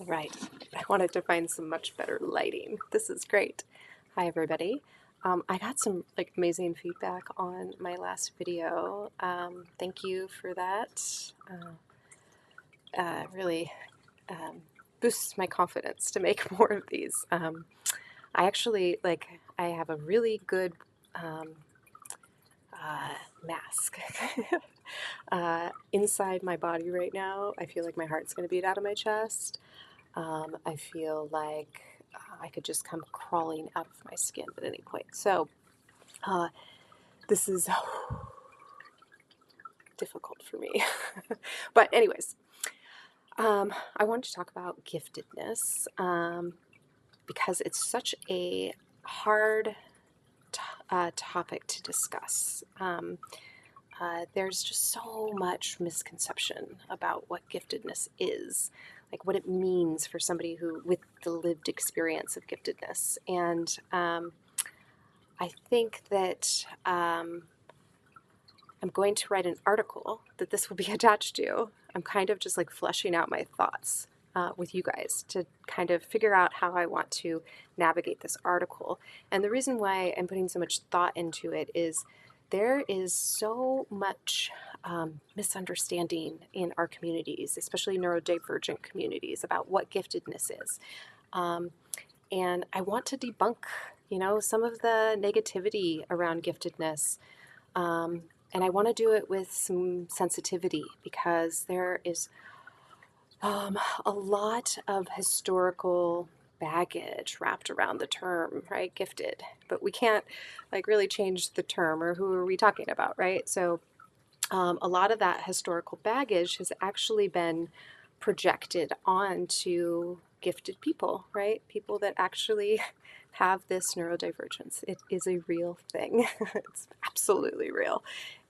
Right. I wanted to find some much better lighting. This is great. Hi, everybody. I got some amazing feedback on my last video. Thank you for that. Really boosts my confidence to make more of these. I actually I have a really good mask inside my body right now. I feel like my heart's going to beat out of my chest. I feel like I could just come crawling out of my skin at any point. So this is difficult for me. But anyways, I wanted to talk about giftedness because it's such a hard topic to discuss. There's just so much misconception about what giftedness is, like what it means for somebody who with the lived experience of giftedness. And I think that I'm going to write an article that this will be attached to. I'm kind of just fleshing out my thoughts with you guys to kind of figure out how I want to navigate this article. And the reason why I'm putting so much thought into it is there is so much misunderstanding in our communities, especially neurodivergent communities, about what giftedness is. And I want to debunk, some of the negativity around giftedness. And I want to do it with some sensitivity because there is a lot of historical baggage wrapped around the term, right? Gifted. But we can't really change the term, or who are we talking about, right? So a lot of that historical baggage has actually been projected onto gifted people, right? People that actually have this neurodivergence. It is a real thing. It's absolutely real.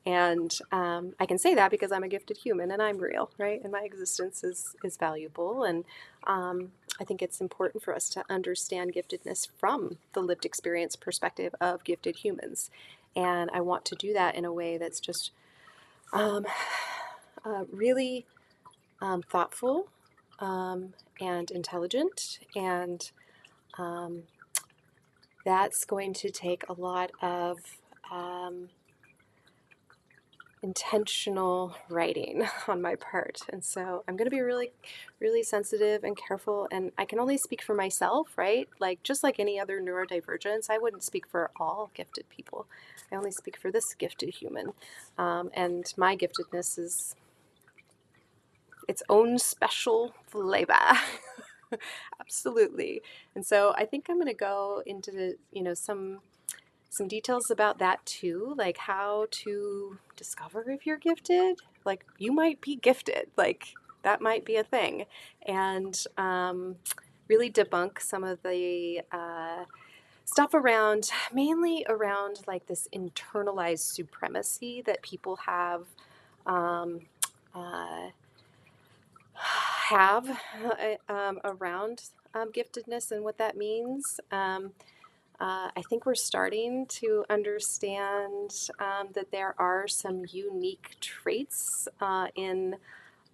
And I can say that because I'm a gifted human and I'm real, right? And my existence is valuable. And I think it's important for us to understand giftedness from the lived experience perspective of gifted humans. And I want to do that in a way that's just really thoughtful and intelligent. And that's going to take a lot of intentional writing on my part. And so I'm going to be really, really sensitive and careful. And I can only speak for myself, right? Just like any other neurodivergence, I wouldn't speak for all gifted people. I only speak for this gifted human. And my giftedness is its own special flavor. Absolutely. And so I think I'm going to go into, some details about that too, like how to discover if you're gifted. Like you might be gifted, that might be a thing. And really debunk some of the stuff around, mainly around this internalized supremacy that people um, uh, around giftedness and what that means. I think we're starting to understand that there are some unique traits in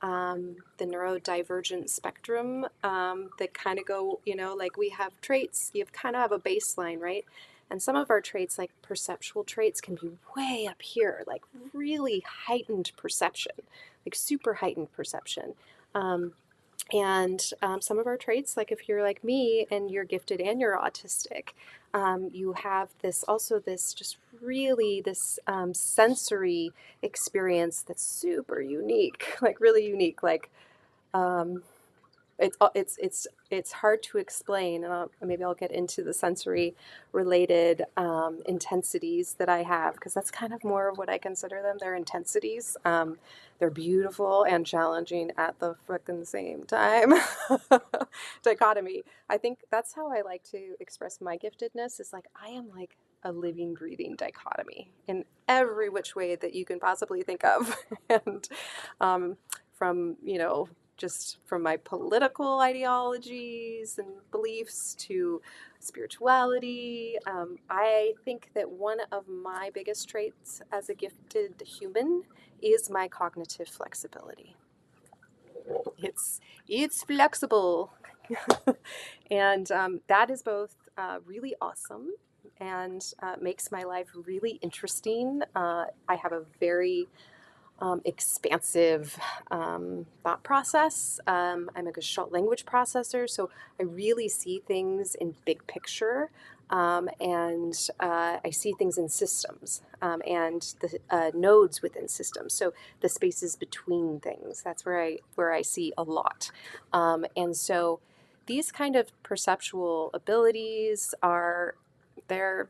the neurodivergent spectrum that kind of go, we have traits, you kind of have a baseline, right? And some of our traits, like perceptual traits, can be way up here, really heightened perception, super heightened perception. And some of our traits, like if you're like me and you're gifted and you're autistic, you have this just really this sensory experience that's super unique, really unique. Um, it's hard to explain, and maybe I'll get into the sensory related intensities that I have, because that's kind of more of what I consider them. They're intensities. They're beautiful and challenging at the frickin' same time. Dichotomy. I think that's how I like to express my giftedness, is I am a living, breathing dichotomy in every which way that you can possibly think of. And from, just from my political ideologies and beliefs to spirituality. I think that one of my biggest traits as a gifted human is my cognitive flexibility. It's flexible. And that is both really awesome and makes my life really interesting. I have a very expansive thought process. I'm a Gestalt language processor, so I really see things in big picture, and I see things in systems and the nodes within systems. So the spaces between things. That's where I see a lot, and so these kind of perceptual abilities are they're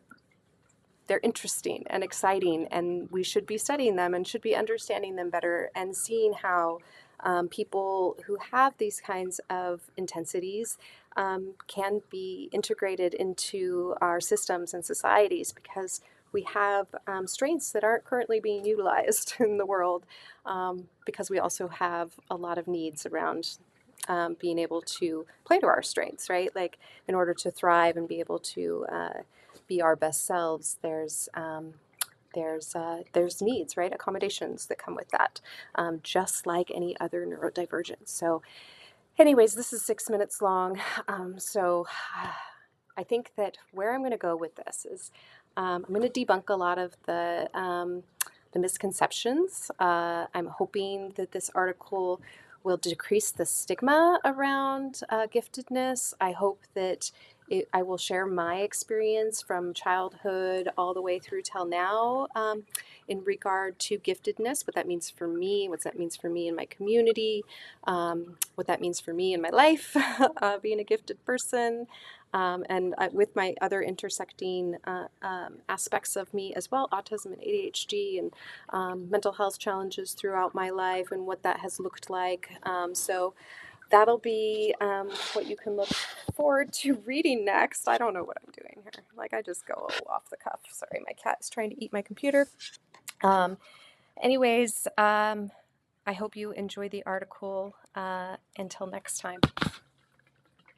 they're interesting and exciting, and we should be studying them and should be understanding them better and seeing how people who have these kinds of intensities can be integrated into our systems and societies because we have strengths that aren't currently being utilized in the world because we also have a lot of needs around being able to play to our strengths, right? Like in order to thrive and be able to be our best selves, there's needs, right? Accommodations that come with that, just like any other neurodivergence. So, anyways, this is 6 minutes long. So, I think that where I'm going to go with this is I'm going to debunk a lot of the misconceptions. I'm hoping that this article will decrease the stigma around giftedness. I hope that I will share my experience from childhood all the way through till now in regard to giftedness, what that means for me, what that means for me in my community, what that means for me in my life, being a gifted person, and with my other intersecting aspects of me as well, autism and ADHD and mental health challenges throughout my life and what that has looked like. So that'll be what you can look forward to reading next. I don't know what I'm doing here. Like I just go off the cuff. Sorry, my cat is trying to eat my computer. Um, anyways, I hope you enjoy the article. Until next time.